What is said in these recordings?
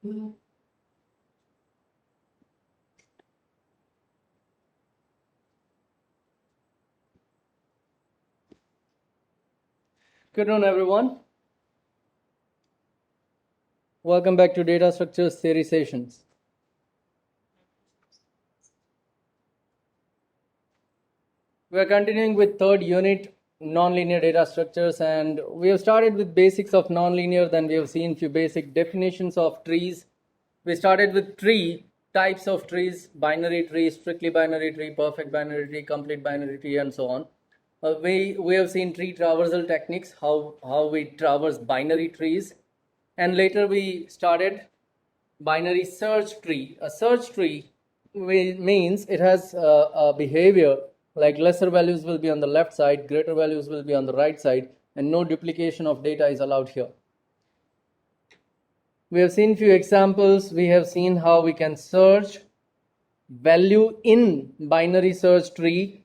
Good afternoon, everyone. Welcome back to Data Structures Theory Sessions. We are continuing with third unit, nonlinear data structures, and we have started with basics of nonlinear. Then we have seen few basic definitions of trees. We started with tree types of trees: binary tree, strictly binary tree, perfect binary tree, complete binary tree, and so on. We have seen tree traversal techniques, how we traverse binary trees, and later we started binary search tree. A search tree means it has a behavior like lesser values will be on the left side, greater values will be on the right side, and no duplication of data is allowed here. We have seen few examples. We have seen how we can search value in binary search tree.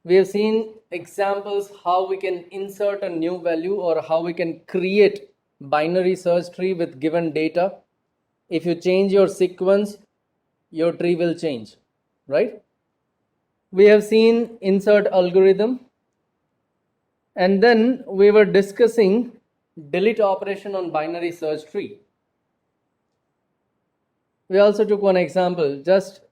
We have seen examples how we can insert a new value or how we can create binary search tree with given data. If you change your sequence, your tree will change, right? We have seen insert algorithm, and then we were discussing delete operation on binary search tree. We also took one example just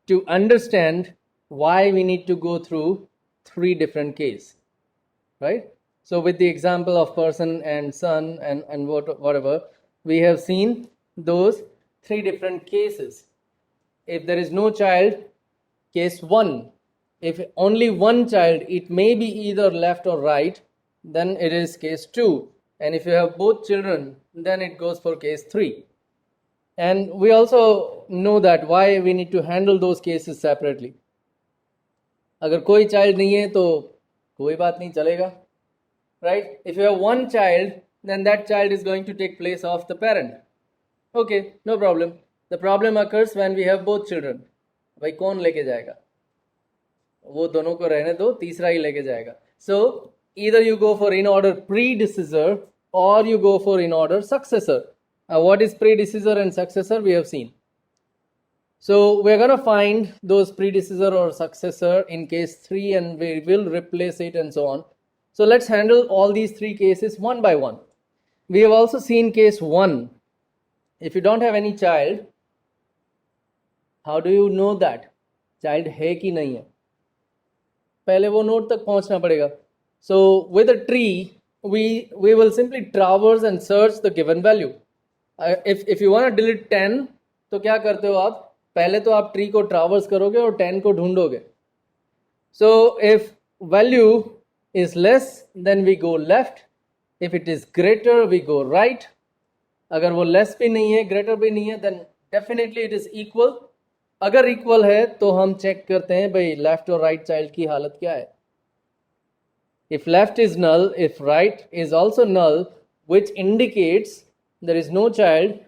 to understand why we need to go through three different cases, right? So with the example of person and son and whatever, we have seen those three different cases. If there is no child, case 1. If only one child, it may be either left or right, then it is case 2. And if you have both children, then it goes for case 3. And we also know that why we need to handle those cases separately. अगर कोई child नहीं है तो कोई बात नहीं चलेगा, right? If you have one child, then that child is going to take place of the parent. Okay, no problem. The problem occurs when we have both children. भाई कौन लेके जाएगा? वो दोनों को रहने दो, तीसरा ही लेके जाएगा. So either you go for in order predecessor or you go for in order successor. What is predecessor and successor we have seen. So we're going to find those predecessor or successor in case 3 and we will replace it and so on. So let's handle all these three cases one by one. We have also seen case 1. If you don't have any child, how do you know that child है कि नहीं है? पहले वो node तक पहुंचना पड़ेगा. So with a tree, we will simply traverse and search the given value. If you want to delete 10, तो क्या करते हो आप? पहले तो आप ट्री को ट्रावर्स करोगे और 10 को ढूंढोगे. So if value is less, then we go left. If it is greater, we go right. अगर वो less भी नहीं है, greater भी नहीं है, then definitely it is equal. अगर equal है तो हम चेक करते हैं भाई left और right child की हालत क्या है. If left is null, if right is also null, which indicates there is no child,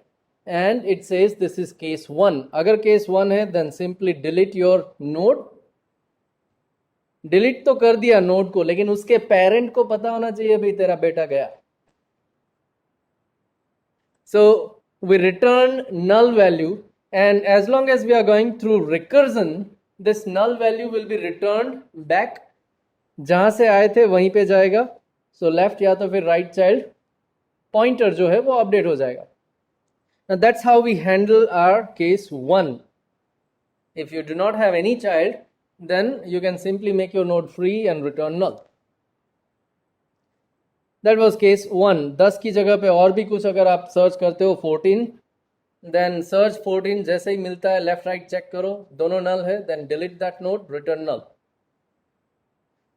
and it says this is case 1. अगर case 1 है, then simply delete your node. delete तो कर दिया node को, लेकिन उसके parent को पता होना चाहिए भाई तेरा बेटा गया. So we return null value, and as long as we are going through recursion, this null value will be returned back. जहां से आए थे वहीं पे जाएगा. So left या तो फिर right child pointer जो है वो update हो जाएगा. Now that's how we handle our case 1. If you do not have any child, then you can simply make your node free and return null. That was case 1. 10 की जगह पे और भी कुछ अगर आप सर्च करते हो 14, then search 14, जैसे ही मिलता है left right check करो, दोनों null है, then delete that node, return null.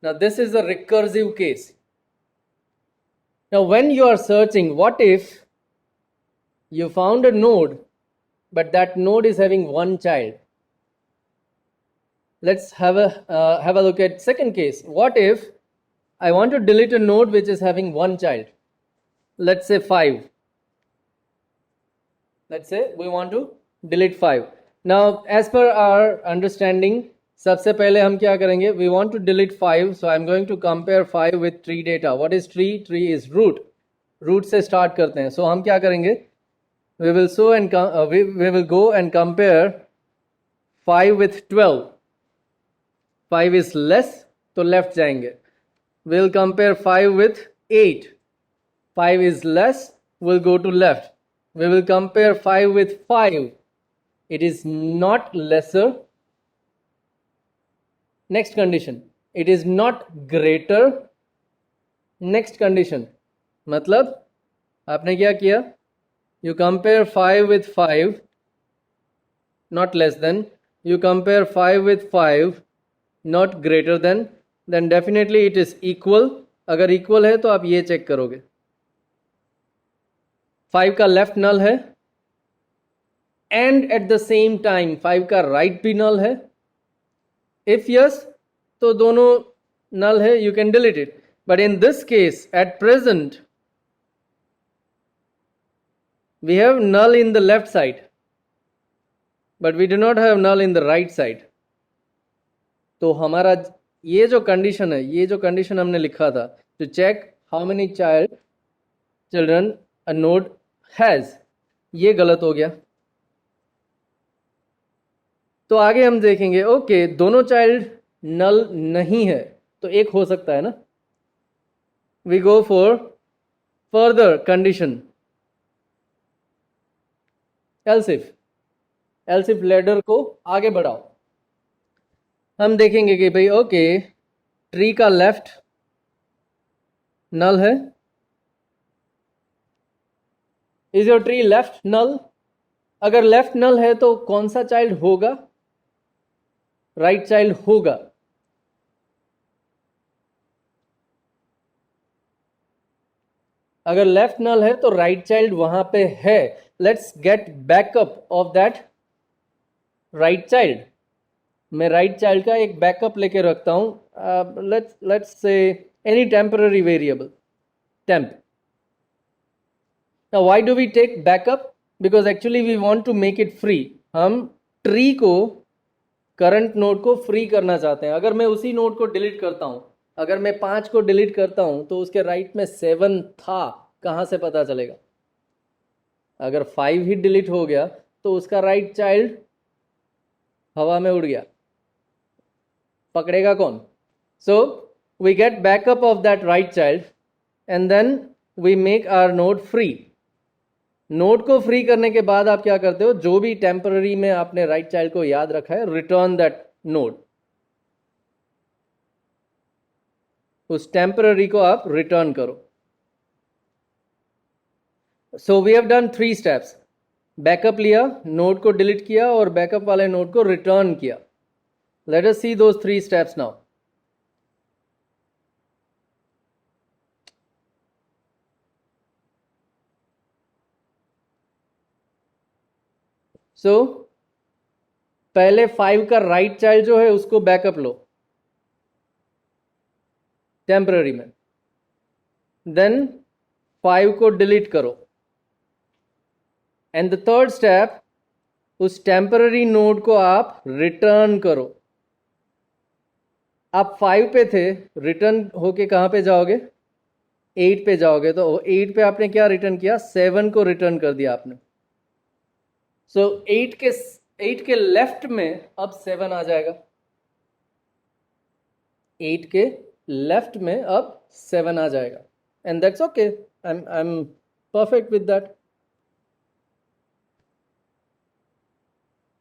Now this is a recursive case. Now when you are searching, what if you found a node, but that node is having one child? Let's have a look at second case. What if I want to delete a node which is having one child? Let's say 5. Let's say we want to delete 5. Now, as per our understanding, सबसे पहले हम क्या करेंगे? We want to delete 5, so I'm going to compare 5 with tree data. What is tree? Tree is root. Root से start करते हैं. So हम क्या करेंगे? we will we will go and compare 5 with 12. 5 is less, तो left जाएंगे. We'll compare 5 with 8. 5 is less, we'll go to left. We will compare 5 with 5. It is not lesser. Next condition. It is not greater. Next condition. मतलब आपने क्या किया? You compare 5 with 5, not less than. You compare 5 with 5, not greater than. Then definitely it is equal. अगर equal है तो आप ये check करोगे. 5 का लेफ्ट नल है and at the same time 5 का राइट भी नल है. इफ यस तो दोनों नल है, you can delete it. But in this case at present we have null in the left side, but we do not have null in the right side. तो हमारा ये जो condition है, ये जो कंडीशन हमने लिखा था to check how many children a node has, ये गलत हो गया. तो आगे हम देखेंगे ओके दोनों चाइल्ड नल नहीं है तो एक हो सकता है ना. We go for further condition else if ladder को आगे बढ़ाओ. हम देखेंगे कि भाई ओके ट्री का लेफ्ट नल है. Is your tree left null? अगर लेफ्ट नल है तो कौन सा चाइल्ड होगा? राइट चाइल्ड होगा. अगर लेफ्ट नल है तो राइट चाइल्ड वहां पे है. Let's get backup of that right child. मैं राइट चाइल्ड का एक बैकअप लेके रखता हूं. Let's say any temporary variable temp. Now why do we take backup? Because actually we want to make it free. हम ट्री को current node को free करना चाहते हैं. अगर मैं उसी नोड को डिलीट करता हूं, अगर मैं 5 को डिलीट करता हूं तो उसके राइट में 7 था, कहां से पता चलेगा? अगर 5 ही डिलीट हो गया तो उसका राइट चाइल्ड हवा में उड़ गया, पकड़ेगा कौन? So we get backup of that right child and then we make our node free. Node को फ्री करने के बाद आप क्या करते हो? जो भी टेम्पररी में आपने राइट चाइल्ड को याद रखा है, रिटर्न दैट नोड. उस टेम्पररी को आप रिटर्न करो. So we have done 3 steps. Backup लिया, नोड को डिलीट किया और बैकअप वाले नोड को रिटर्न किया. Let us see those 3 steps now. So पहले 5 का राइट चाइल्ड जो है उसको बैकअप लो टेम्पररी में. देन 5 को डिलीट करो. एंड द थर्ड स्टेप, उस टेम्पररी नोड को आप रिटर्न करो. आप 5 पे थे, रिटर्न होके कहां पे जाओगे? 8 पे जाओगे. तो 8 पे आपने क्या रिटर्न किया? 7 को रिटर्न कर दिया आपने. सो 8 के लेफ्ट में अब 7 आ जाएगा. 8 के लेफ्ट में अब 7 आ जाएगा. And that's okay. I am perfect with that.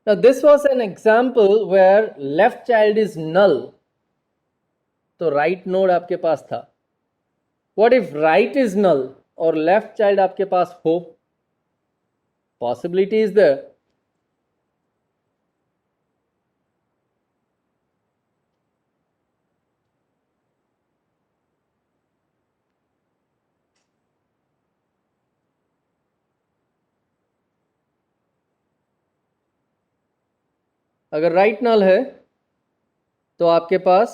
Now this was an example where left child is null. तो right node आपके पास था. What if right is null और left child आपके पास हो? Possibility is there. अगर राइट नल है तो आपके पास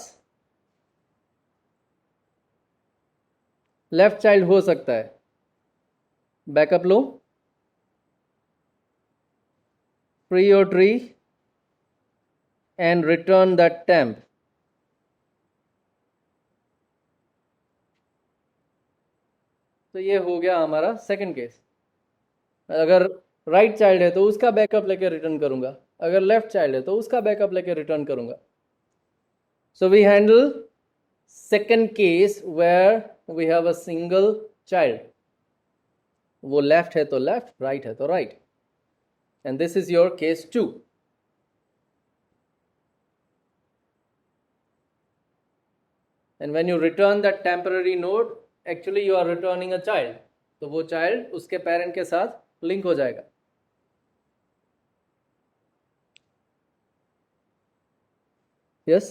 लेफ्ट चाइल्ड हो सकता है. Backup low, free your tree and return that temp. तो ये हो गया हमारा सेकंड केस. अगर राइट चाइल्ड है तो उसका बैकअप लेके रिटर्न करूंगा, अगर लेफ्ट चाइल्ड है तो उसका बैकअप लेके रिटर्न करूंगा. So we handle second case where we have a single child. वो लेफ्ट है तो लेफ्ट, राइट है तो right. And this is your case 2. And when you return that temporary node, actually you are returning a child. तो वो child उसके parent के साथ link हो जाएगा. Yes?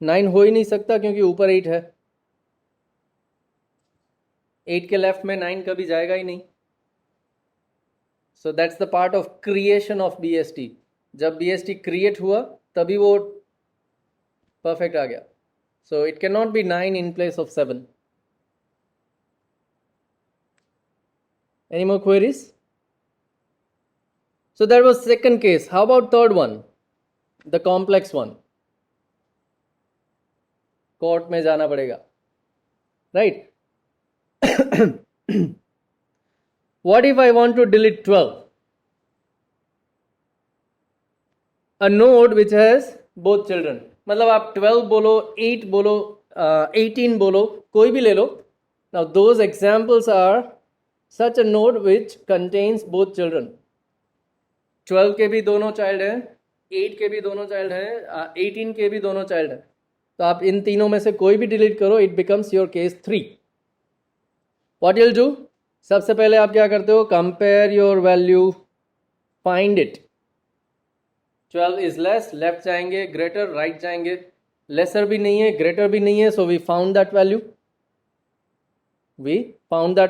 9 हो ही नहीं सकता क्योंकि ऊपर 8 है. 8 के लेफ्ट में 9 कभी जाएगा ही नहीं. So that's the part of creation of BST. जब BST create हुआ तभी वो perfect आ गया. So it cannot be 9 in place of 7. Any more queries? So that was second case. How about third one? The complex one. Court में जाना पड़ेगा, right? What if I want to delete 12? A node which has both children. मतलब आप 12 बोलो, 8 बोलो, 18 बोलो, कोई भी ले लो. Now those examples are such a node which contains both children. 12 के भी दोनों चाइल्ड हैं, 8 के भी दोनों चाइल्ड हैं, 18 के भी दोनों चाइल्ड हैं. तो आप इन तीनों में से कोई भी डिलीट करो, it becomes your case 3. What you will do? सबसे पहले आप क्या करते हो? Compare your value, find it. 12 is less, left जाएंगे, ग्रेटर राइट जाएंगे. लेसर भी नहीं है, ग्रेटर भी नहीं है, so we found that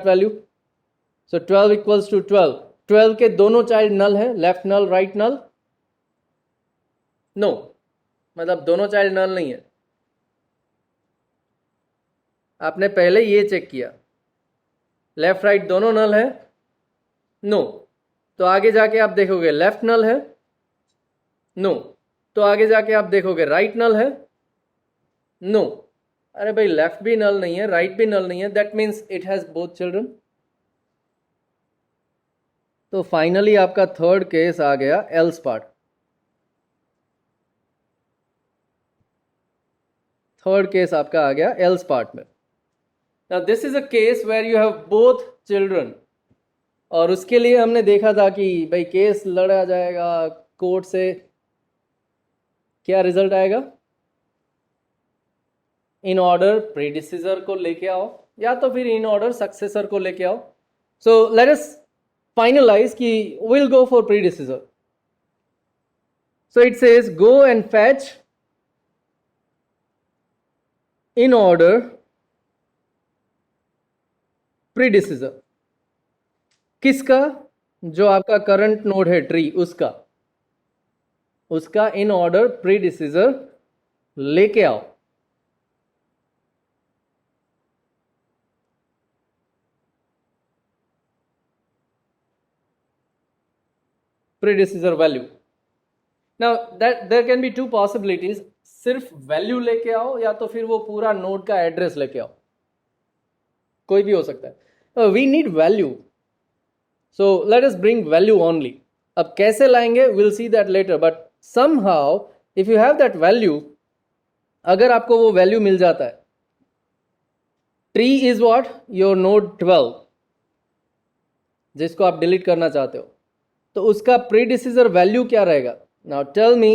value. So 12 equals to 12. 12 के दोनों चाइल्ड नल है, left null right null? No, मतलब दोनों चाइल्ड नल नहीं है. आपने पहले ये चेक किया, लेफ्ट राइट दोनों नल है? नो. तो आगे जाके आप देखोगे लेफ्ट नल है? नो. तो आगे जाके आप देखोगे राइट नल है? नो. अरे भाई लेफ्ट भी नल नहीं है, राइट भी नल नहीं है, that means it has both children. तो फाइनली आपका थर्ड केस आ गया एल्स पार्ट. थर्ड केस आपका आ गया एल्स पार्ट में. Now this is a case where you have both children. और उसके लिए हमने देखा था कि भाई केस लड़ा जाएगा कोर्ट से, क्या रिजल्ट आएगा? इन ऑर्डर प्रीडिसीजर को लेके आओ या तो फिर इन ऑर्डर सक्सेसर को लेके आओ. सो लेट अस फाइनलाइज कि will go for predecessor. So it says go and fetch in order predecessor. किसका? जो आपका करंट नोड है ट्री, उसका इन ऑर्डर प्रीडिसीजर लेके आओ. Predecessor value. Now that there can be two possibilities. सिर्फ value लेके आओ या तो फिर वो पूरा नोड का एड्रेस लेके आओ, कोई भी हो सकता है. We need value, so let us bring value only. अब कैसे लाएंगे will see that later, but somehow if you have that value, अगर आपको वो वैल्यू मिल जाता है, tree is what? Your node 12 जिसको आप डिलीट करना चाहते हो, तो उसका प्रीडिसीजर वैल्यू क्या रहेगा? Now tell me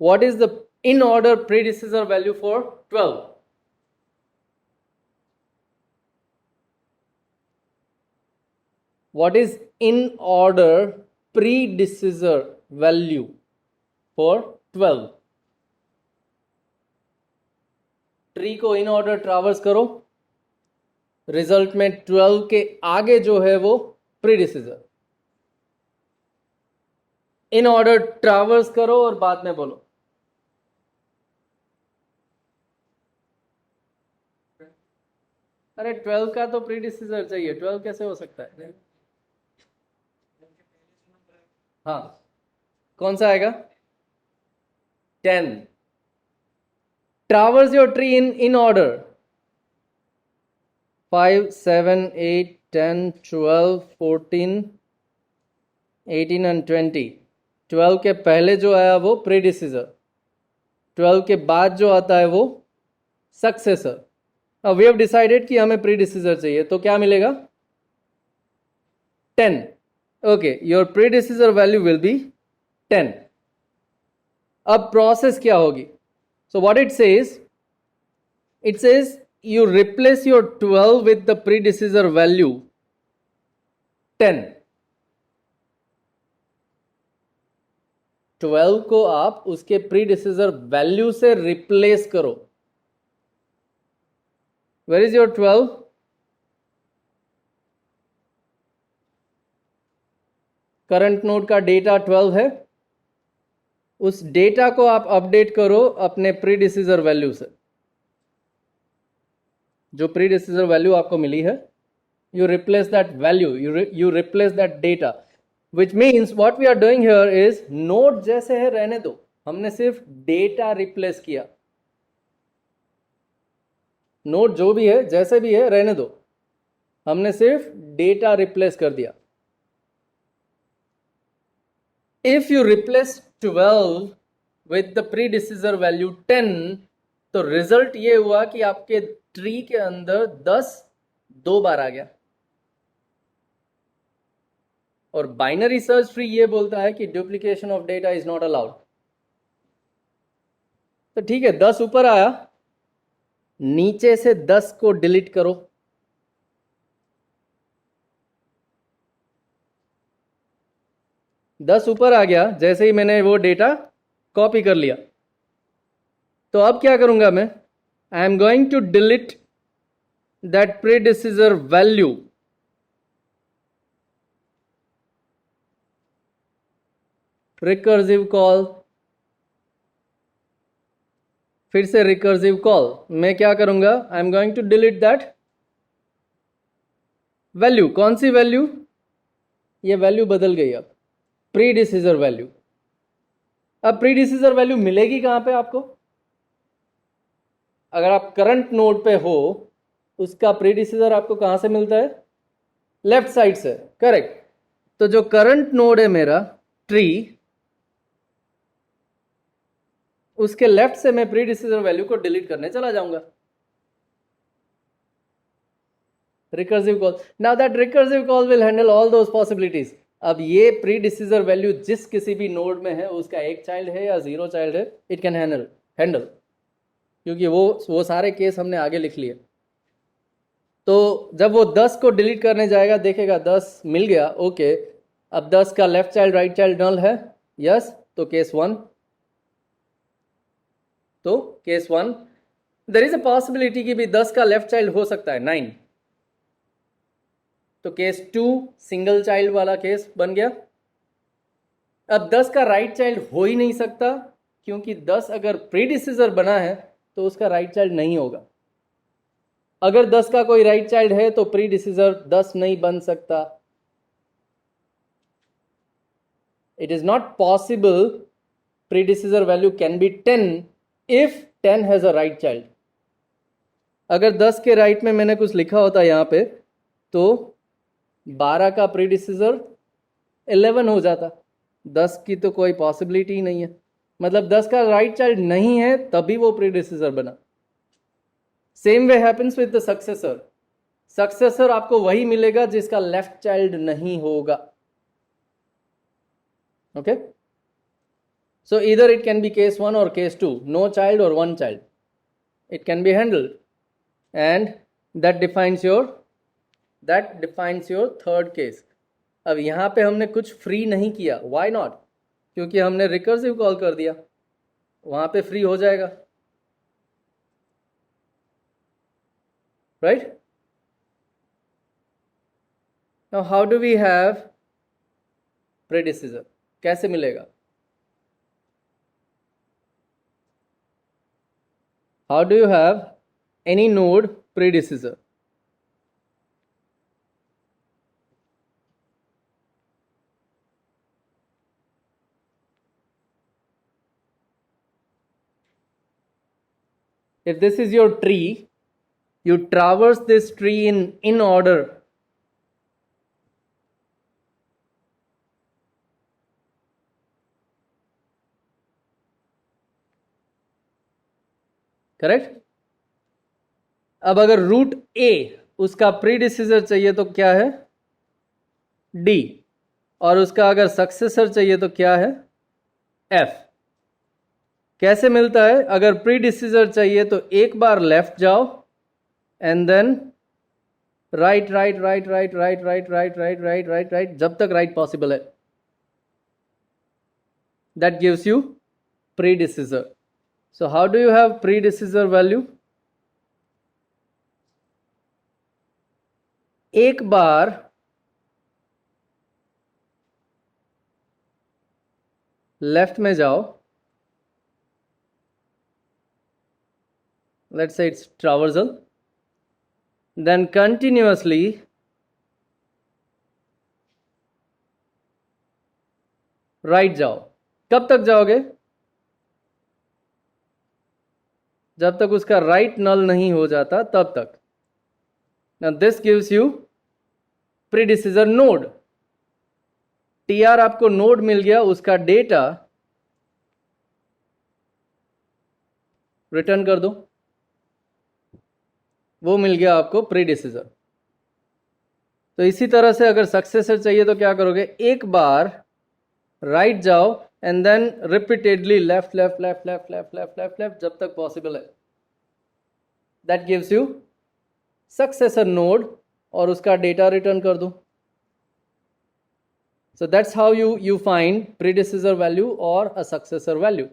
what is the in order predecessor value for 12? What is in order predecessor value for 12? Tree को इन ऑर्डर ट्रावर्स करो, रिजल्ट में 12 के आगे जो है वो प्रीडिसीजर. इन ऑर्डर ट्रावर्स करो और बाद में बोलो. अरे 12 का तो प्रीडिसीजर चाहिए, 12 कैसे हो सकता है? हाँ, कौन सा आएगा? 10. Traverse your tree in order 5 7 8 10 12 14 18 and 20। 12 के पहले जो आया वो प्रीडिसीजर, 12 के बाद जो आता है वो सक्सेसर। वी हैव डिसाइडेड कि हमें प्रीडिसीजर चाहिए, तो क्या मिलेगा? 10। Okay, your predecessor value will be 10। अब प्रोसेस क्या होगी? So what it says you replace your 12 with the predecessor value 10। 12 को आप उसके प्रीडिसेसर वैल्यू से रिप्लेस करो। Where is your 12? Current node का डेटा 12 है, उस डेटा को आप अपडेट करो अपने प्रीडिसेसर वैल्यू से। जो प्रीडिसेसर वैल्यू आपको मिली है, you replace that value, you replace that data, which means what we are doing here is node जैसे है रहने दो, हमने सिर्फ डेटा रिप्लेस किया। नोड जो भी है जैसे भी है रहने दो, हमने सिर्फ डेटा रिप्लेस कर दिया। If you replace 12 with the predecessor value 10, तो रिजल्ट ये हुआ कि आपके ट्री के अंदर 10 दो बार आ गया। और बाइनरी सर्च ट्री ये बोलता है कि duplication of data is not allowed. तो ठीक है, 10 ऊपर आया, नीचे से 10 को डिलीट करो। दस ऊपर आ गया, जैसे ही मैंने वो डेटा कॉपी कर लिया, तो अब क्या करूंगा मैं? I am going to delete that predecessor value. Recursive call, फिर से रिकर्सिव कॉल, मैं क्या करूंगा? I am going to delete that value. कौन सी वैल्यू? ये वैल्यू बदल गई अब, प्रीडिसीजर वैल्यू। अब प्रीडिसीजर वैल्यू मिलेगी कहां पे आपको? अगर आप करंट नोड पे हो, उसका प्रीडिसीजर आपको कहां से मिलता है? लेफ्ट साइड से, करेक्ट। तो जो करंट नोड है मेरा ट्री, उसके लेफ्ट से मैं प्रीडिसीजर वैल्यू को डिलीट करने चला जाऊंगा। Recursive call, now that recursive call will handle all those possibilities. अब ये प्रीडिसीजर वैल्यू जिस किसी भी नोड में है, उसका एक चाइल्ड है या जीरो चाइल्ड है, इट कैन हैंडल, क्योंकि वो सारे केस हमने आगे लिख लिए। तो जब वो 10 को डिलीट करने जाएगा, देखेगा 10 मिल गया, ओके। अब 10 का left child right child null है, यस, तो केस 1। तो case 1, there is a possibility कि भी 10 का लेफ्ट चाइल्ड हो सकता है 9, तो केस 2 सिंगल चाइल्ड वाला केस बन गया। अब 10 का राइट चाइल्ड हो ही नहीं सकता, क्योंकि 10 अगर प्रीडिसीजर बना है तो उसका राइट चाइल्ड नहीं होगा। अगर 10 का कोई राइट चाइल्ड है तो प्रीडिसीजर 10 नहीं बन सकता। It is not possible predecessor value can be 10 if 10 has a right child. अगर 10 के राइट में मैंने कुछ लिखा होता यहां पे, तो 12 का प्रीडिसीजर 11 हो जाता। 10 की तो कोई पॉसिबिलिटी ही नहीं है, मतलब 10 का राइट चाइल्ड नहीं है तभी वो प्रीडिसीजर बना। Same way happens with the successor. Successor आपको वही मिलेगा जिसका लेफ्ट चाइल्ड नहीं होगा। Okay, so either it can B case 1 और केस 2, नो चाइल्ड और 1 child, it can be handled, and that defines your third case. अब यहां पे हमने कुछ फ्री नहीं किया, व्हाई नॉट? क्योंकि हमने रिकर्सिव कॉल कर दिया, वहां पे फ्री हो जाएगा, right? Now how do we have predecessor? कैसे मिलेगा? How do you have any node predecessor? If this is your tree, You traverse this tree in order. Correct. अब अगर रूट ए उसका प्रीडिसीजर चाहिए तो क्या है? डी. और उसका अगर सक्सेसर चाहिए तो क्या है? एफ. कैसे मिलता है? अगर प्रीडिसीजर चाहिए तो एक बार लेफ्ट जाओ and then right right right right right right right right right right right, जब तक राइट पॉसिबल है. That gives you predecessor. So how do you have predecessor value? एक बार लेफ्ट में जाओ, let's say it's traversal, then continuously right जाओ. कब तक जाओगे? जब तक उसका राइट नल नहीं हो जाता तब तक. Now this gives you predecessor node. TR आपको नोड मिल गया, उसका डेटा रिटर्न कर दो, वो मिल गया आपको प्रीडिसीजर. तो इसी तरह से अगर सक्सेसर चाहिए तो क्या करोगे? एक बार राइट जाओ and then repeatedly left left left left left left left left जब तक पॉसिबल है. That gives you successor node और उसका डेटा रिटर्न कर दो. So that's how you find predecessor value or a successor value.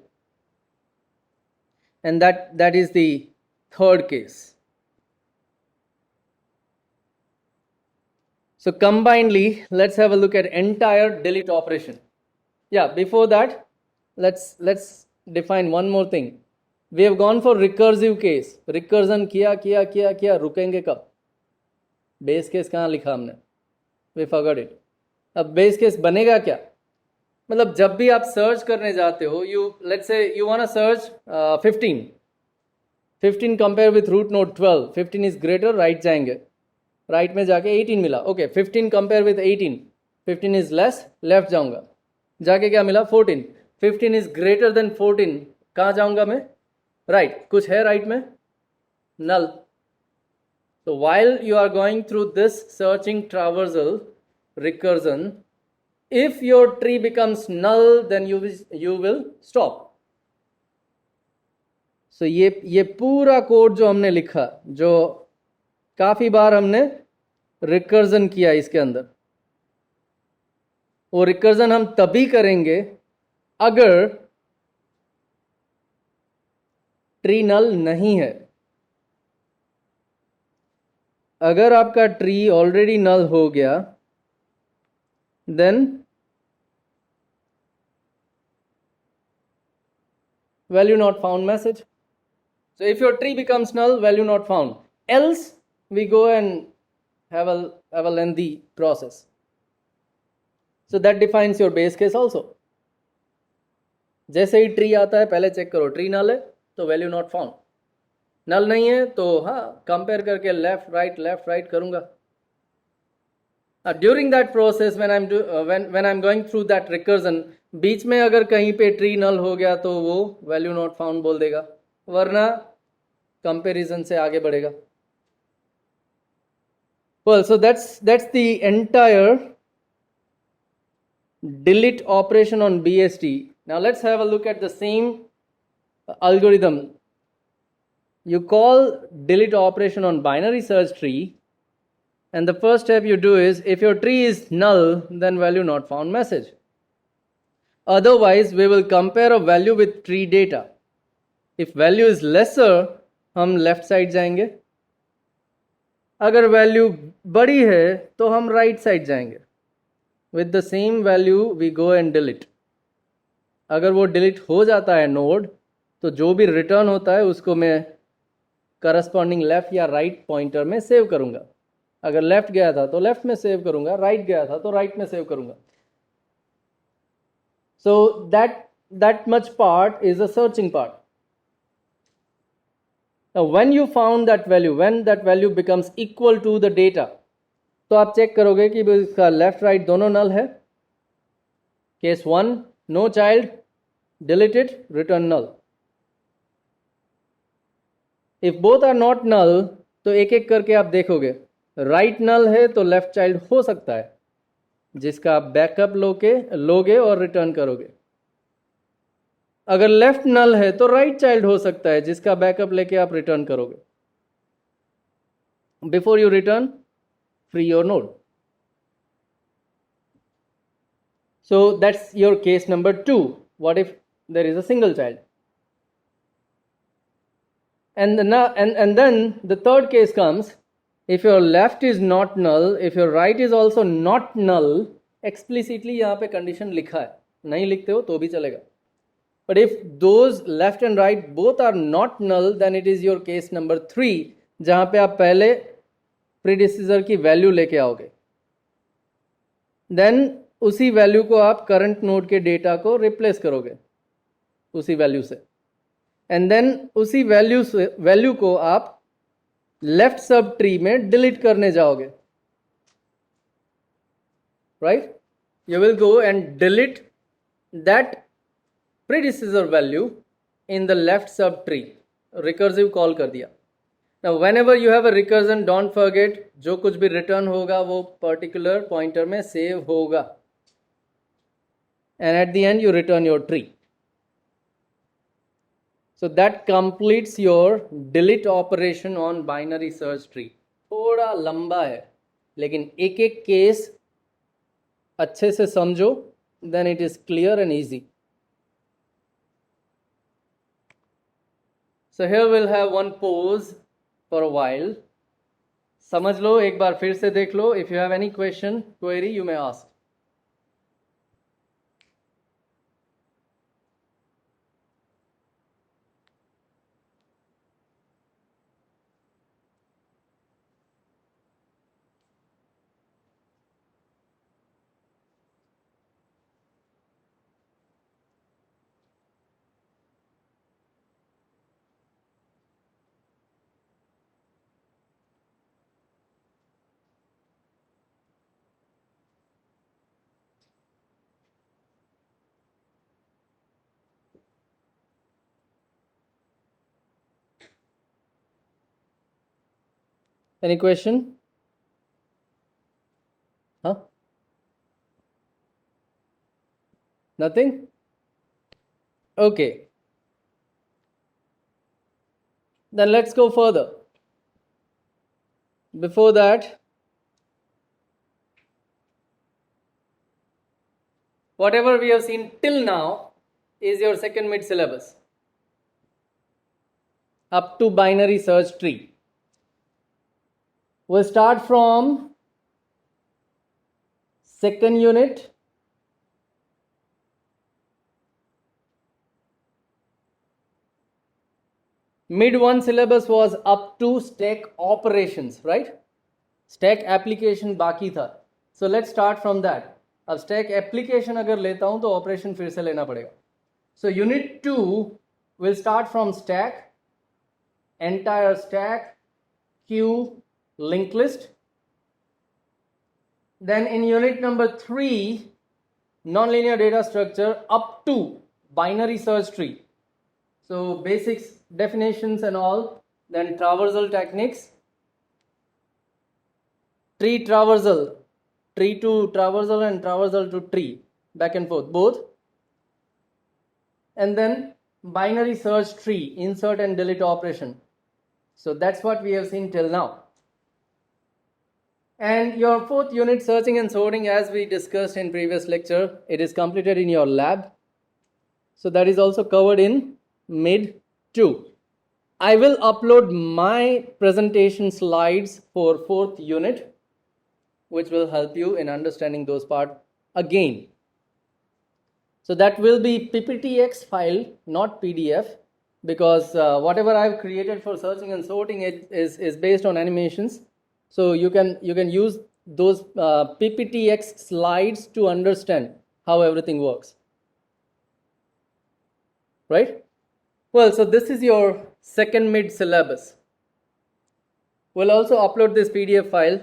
And that is the third case. So combinedly, let's have a look at entire delete operation. Yeah, before that, let's define one more thing. We have gone for recursive case. Recursion किया रुकेंगे कब? Base case कहाँ लिखा हमने? We forgot it. अब base case बनेगा क्या? मतलब जब भी आप सर्च करने जाते हो, you let's say you want to search 15 compare with root node 12. 15 is greater, right जाएंगे, राइट में जाके 18 मिला. Okay, 15 compare with 18. 15 is less, left जाऊंगा, जाके क्या मिला? 14. 15 इज ग्रेटर देन 14, कहाँ जाऊंगा मैं? राइट. कुछ है राइट में? नल. So while you are going through this searching traversal recursion, if your tree becomes null, then you will stop. So ये पूरा कोड जो हमने लिखा, जो काफी बार हमने रिकर्जन किया इसके अंदर, वो रिकर्जन हम तभी करेंगे अगर ट्री नल नहीं है. अगर आपका ट्री ऑलरेडी नल हो गया, then value not found message. So if your tree becomes null, value not found. Else we go and have a lengthy process. So that defines your base case also. जैसे ही tree आता है पहले check करो, tree नल है तो value not found, नल नहीं है तो हाँ कंपेयर करके लेफ्ट राइट करूंगा. During that process, when I'm going through that recursion, बीच में अगर कहीं पे ट्री नल हो गया तो वो वैल्यू नॉट फाउंड बोल देगा, वरना कंपैरिजन से आगे बढ़ेगा. Well, so that's the entire delete operation on BST. Now let's have a look at the same algorithm. You call delete operation on binary search tree. And the first step you do is, if your tree is null, then value not found message. Otherwise, we will compare a value with tree data. If value is lesser, हम left side जाएंगे. अगर value बड़ी है तो हम right side जाएंगे. With the same value, we go and delete. अगर वो delete हो जाता है node, तो जो भी return होता है उसको मैं corresponding left या right pointer में save करूँगा. अगर लेफ्ट गया था तो लेफ्ट में सेव करूंगा, राइट गया था तो राइट में सेव करूंगा. So that much part is a searching part. Now when you found that value, when that value becomes equal to the data, तो आप चेक करोगे कि इसका लेफ्ट राइट दोनों नल है. Case 1 no child, deleted, return null. If both are not null तो एक एक करके आप देखोगे. राइट नल है तो लेफ्ट चाइल्ड हो सकता है, जिसका आप बैकअप लोगे और रिटर्न करोगे. अगर लेफ्ट नल है तो राइट चाइल्ड हो सकता है, जिसका बैकअप लेके आप रिटर्न करोगे. Before you return, free your node. So that's your case number 2. What if there is a single child? And then the third case comes, if your left is not null, if your right is also not null, explicitly यहाँ पे condition लिखा है, नहीं लिखते हो तो भी चलेगा. But if those left and right both are not null, then it is your case number 3, जहाँ पे आप पहले प्रीडिसेसर की वैल्यू लेके आओगे. देन उसी वैल्यू को आप करंट नोड के डेटा को रिप्लेस करोगे उसी वैल्यू से. एंड देन उसी वैल्यू को आप लेफ्ट सब ट्री में डिलीट करने जाओगे. Right, you will go and delete that predecessor value in the left sub tree. Recursive call कर दिया. Now whenever you have a recursion, don't forget जो कुछ भी रिटर्न होगा वो particular pointer में सेव होगा. And at the end you return your tree. So that completes your delete operation on binary search tree. थोड़ा लंबा है, लेकिन एक एक केस अच्छे से समझो, then it is clear and easy. So here we'll have one pause for a while. समझ लो, एक बार फिर से देख लो. If you have any question, query, you may ask. Any question? Huh? Nothing? Okay. Then let's go further. Before that, whatever we have seen till now is your second mid syllabus up to binary search tree. We'll start from second unit. Mid one syllabus was up to stack operations, right? Stack application बाकी था. So let's start from that. अब stack application अगर लेता हूँ तो operation फिर से लेना पड़ेगा. So unit 2 will start from stack, entire stack, queue, linked list. Then in unit number 3, nonlinear data structure up to binary search tree. So basics, definitions and all. Then traversal techniques, tree traversal, tree to traversal and traversal to tree, back and forth both. And then binary search tree, insert and delete operation. So that's what we have seen till now. And your fourth unit, searching and sorting, as we discussed in previous lecture, it is completed in your lab. So that is also covered in mid 2. I will upload my presentation slides for fourth unit, which will help you in understanding those parts again. So that will be PPTX file, not PDF, because whatever I've created for searching and sorting is based on animations. So you can use those PPTX slides to understand how everything works, right? Well, so this is your second mid syllabus. We'll also upload this PDF file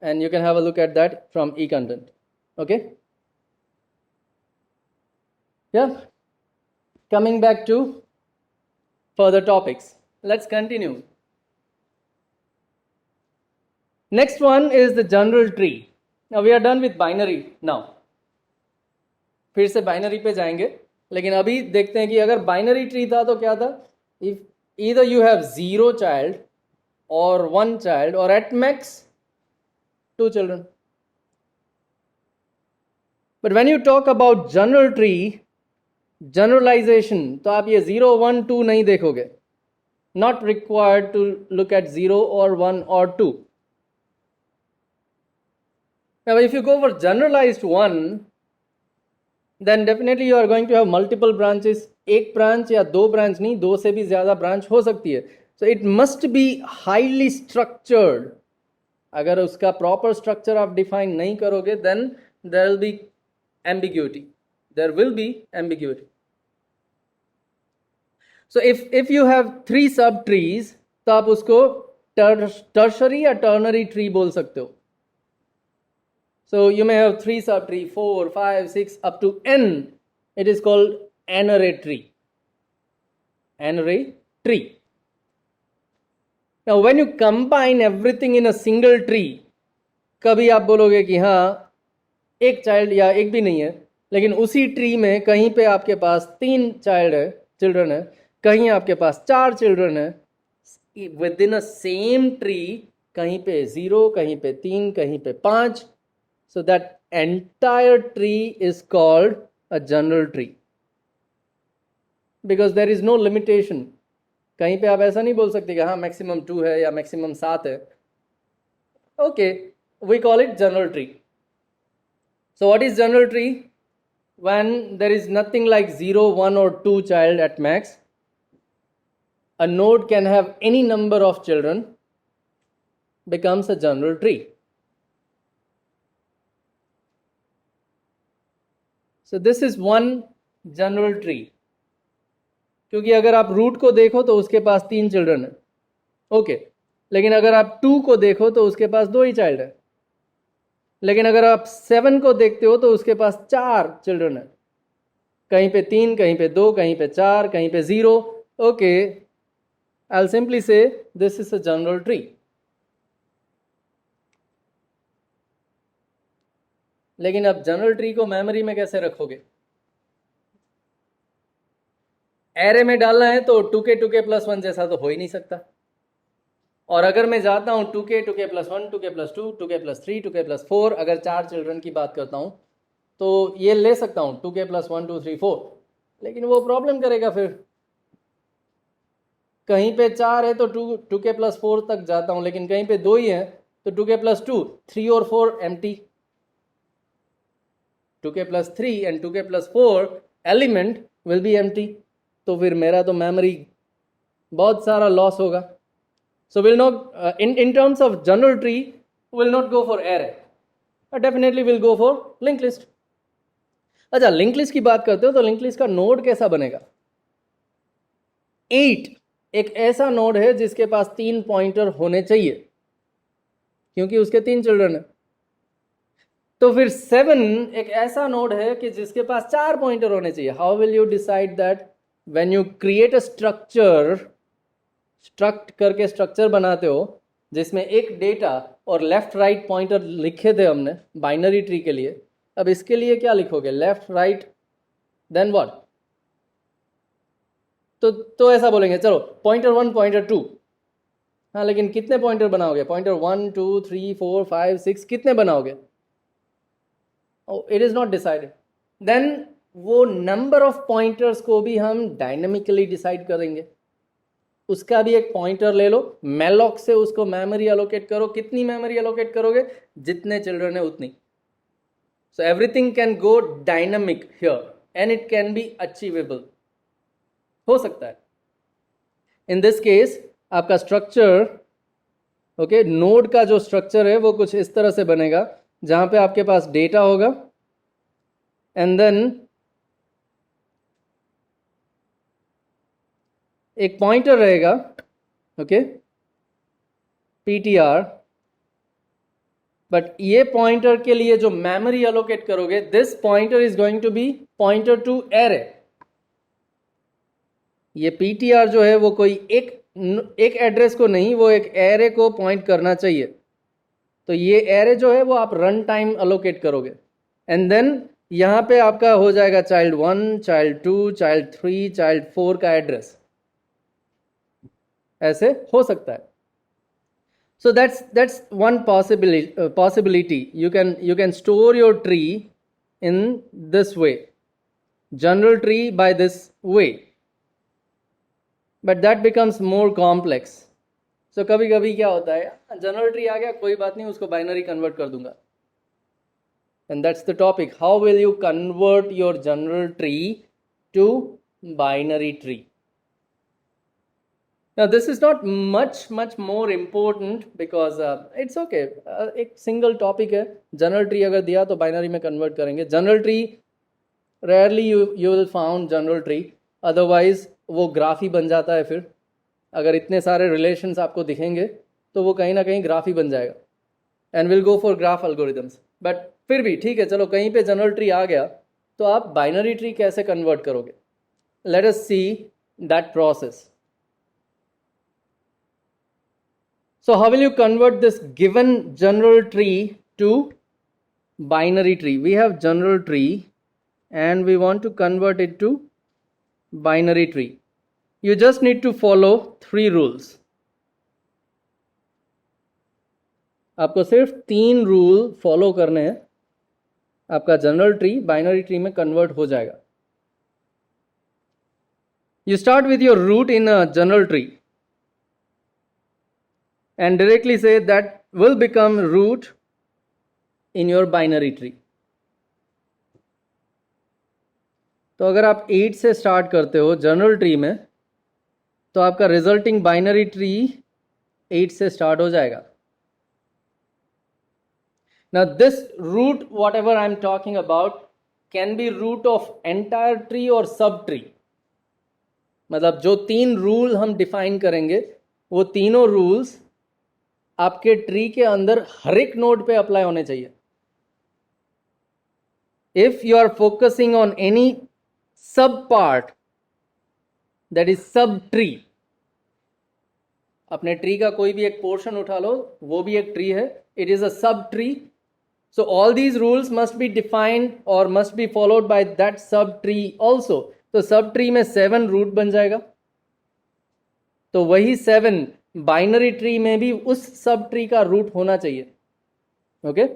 and you can have a look at that from eContent. Okay? Yeah. Coming back to further topics. Let's continue. Next one is the general tree. Now we are done with binary now. फिर से binary पे जाएंगे, लेकिन अभी देखते हैं कि अगर बाइनरी ट्री था तो क्या था. If either you have 0 child और 1 चाइल्ड और at max 2 children. But when you talk about general tree, generalization, तो आप ये 0 1 2 नहीं देखोगे. Not required to look at 0 और 1 और 2. Now if you go for generalized one, then definitely you are going to have multiple branches. एक branch या 2 branch नहीं, 2 से भी ज़्यादा ब्रांच हो सकती है. So it must be highly structured. अगर उसका प्रॉपर स्ट्रक्चर आप डिफाइन नहीं करोगे, then there will be ambiguity. There will be ambiguity. So if you have 3 sub trees, तो आप उसको tertiary या ternary tree बोल सकते हो. So you may have 3 subtree, 4, 5, 6, up to n. It is called n-array tree. N-array tree. Now when you combine everything in a single tree, कभी आप बोलोगे कि हाँ एक चाइल्ड या एक भी नहीं है, लेकिन उसी ट्री में कहीं पे आपके पास 3 चिल्ड्रन है, कहीं आपके पास 4 चिल्ड्रन है. With in a same tree कहीं पे 0, कहीं पे 3, कहीं पे 5. So that entire tree is called a general tree because there is no limitation. कहीं पे आप ऐसा नहीं बोल सकते कि हाँ मैक्सिमम 2 है या मैक्सिमम 7 है. Okay, we call it general tree. So what is general tree? When there is nothing like 0, 1 or 2 child at max, a node can have any number of children, becomes a general tree. So this is one general tree. क्योंकि अगर आप root को देखो तो उसके पास 3 children है, okay. लेकिन अगर आप 2 को देखो तो उसके पास 2 ही चाइल्ड है. लेकिन अगर आप 7 को देखते हो तो उसके पास 4 चिल्ड्रन है. कहीं पे 3, कहीं पे 2, कहीं पे 4, कहीं पे 0. ओके, आई विल सिंपली से this is a general tree. लेकिन अब जनरल ट्री को मेमोरी में कैसे रखोगे? एरे में डालना है तो 2k 2k + 1 जैसा तो हो ही नहीं सकता. और अगर मैं जाता हूँ 2k 2k + 1, 2k + 2, 2k + 3, 2k + 4, अगर 4 चिल्ड्रन की बात करता हूँ तो ये ले सकता हूँ 2k + 1 2 3 4. लेकिन वो प्रॉब्लम करेगा. फिर कहीं पे 4 है तो 2k + 4 तक जाता हूँ, लेकिन कहीं पे 2 ही है तो 2k + 2, 3 और 4 empty. 2k + 3 and 2k + 4 element will be empty. तो फिर मेरा तो मेमोरी बहुत सारा लॉस होगा. So we'll not in terms of general tree will not go for array, but definitely will go for linked list. अच्छा, link list की बात करते हो तो लिंक लिस्ट का नोड कैसा बनेगा? 8 एक ऐसा नोड है जिसके पास 3 पॉइंटर होने चाहिए क्योंकि उसके 3 चिल्ड्रन है. तो फिर 7 एक ऐसा नोड है कि जिसके पास 4 पॉइंटर होने चाहिए. How will you decide that? When you create a structure, struct करके स्ट्रक्चर बनाते हो जिसमें एक डेटा और लेफ्ट राइट पॉइंटर लिखे थे हमने बाइनरी ट्री के लिए. अब इसके लिए क्या लिखोगे? Left right then what? तो ऐसा बोलेंगे चलो पॉइंटर 1 पॉइंटर 2. हाँ, लेकिन कितने पॉइंटर बनाओगे? पॉइंटर 1 2 3 4 5 6 कितने बनाओगे? It is not decided. Then वो नंबर ऑफ पॉइंटर्स को भी हम डायनेमिकली डिसाइड करेंगे. उसका भी एक पॉइंटर ले लो, मैलॉक से उसको मेमोरी एलोकेट करो. कितनी मेमोरी एलोकेट करोगे? जितने चिल्ड्रन है उतनी. So everything can go dynamic here and it can B achievable. हो सकता है. इन दिस केस आपका स्ट्रक्चर, ओके, नोड का जो स्ट्रक्चर है वो कुछ इस तरह से बनेगा जहां पे आपके पास डेटा होगा एंड देन एक पॉइंटर रहेगा, ओके, ptr, बट ये पॉइंटर के लिए जो मेमोरी एलोकेट करोगे, this pointer is going to be pointer to array. ये ptr जो है वो कोई एक एड्रेस को नहीं, वो एक एरे को पॉइंट करना चाहिए। तो ये एरे जो है वो आप रन टाइम एलोकेट करोगे, एंड देन यहां पे आपका हो जाएगा चाइल्ड 1, चाइल्ड 2, चाइल्ड 3, चाइल्ड 4 का एड्रेस, ऐसे हो सकता है। So that's one possibility. You can store your tree in this way, general tree by this way, but that becomes more complex. So कभी कभी क्या होता है, जनरल ट्री आ गया, कोई बात नहीं, उसको बाइनरी कन्वर्ट कर दूंगा, and that's the topic. How will you convert your general tree to binary tree? Now this is not much more important because it's okay. एक सिंगल टॉपिक है, जनरल ट्री अगर दिया तो बाइनरी में convert करेंगे। General tree rarely you will found general tree, otherwise वो graph ही बन जाता है। फिर अगर इतने सारे रिलेशंस आपको दिखेंगे तो वो कहीं ना कहीं ग्राफ ही बन जाएगा, and will go for graph algorithms. But फिर भी ठीक है, चलो कहीं पे जनरल ट्री आ गया तो आप बाइनरी ट्री कैसे कन्वर्ट करोगे? Late us see that process. So how will you convert this given general tree to binary tree? We have general tree and we want to convert it to binary tree. You just need to follow 3 rules. आपको सिर्फ 3 rule follow करने हैं, आपका general tree binary tree में convert हो जाएगा. You start with your root in a general tree and directly say that will become root in your binary tree. तो अगर आप 8 से स्टार्ट करते हो जनरल ट्री में, तो आपका रिजल्टिंग बाइनरी ट्री 8 से स्टार्ट हो जाएगा. Now this root, whatever I am talking about, can be root of entire tree or sub tree. मतलब जो 3 रूल हम डिफाइन करेंगे, वो तीनों रूल्स आपके ट्री के अंदर हर एक नोड पे अप्लाई होने चाहिए. If you are focusing on any sub part, that is sub tree, अपने ट्री का कोई भी एक पोर्शन उठा लो, वो भी एक ट्री है, it is a sub tree. So all these rules must be defined or must be followed by that sub tree also. तो सब ट्री में 7 रूट बन जाएगा, तो वही 7 बाइनरी ट्री में भी उस सब ट्री का रूट होना चाहिए. Okay,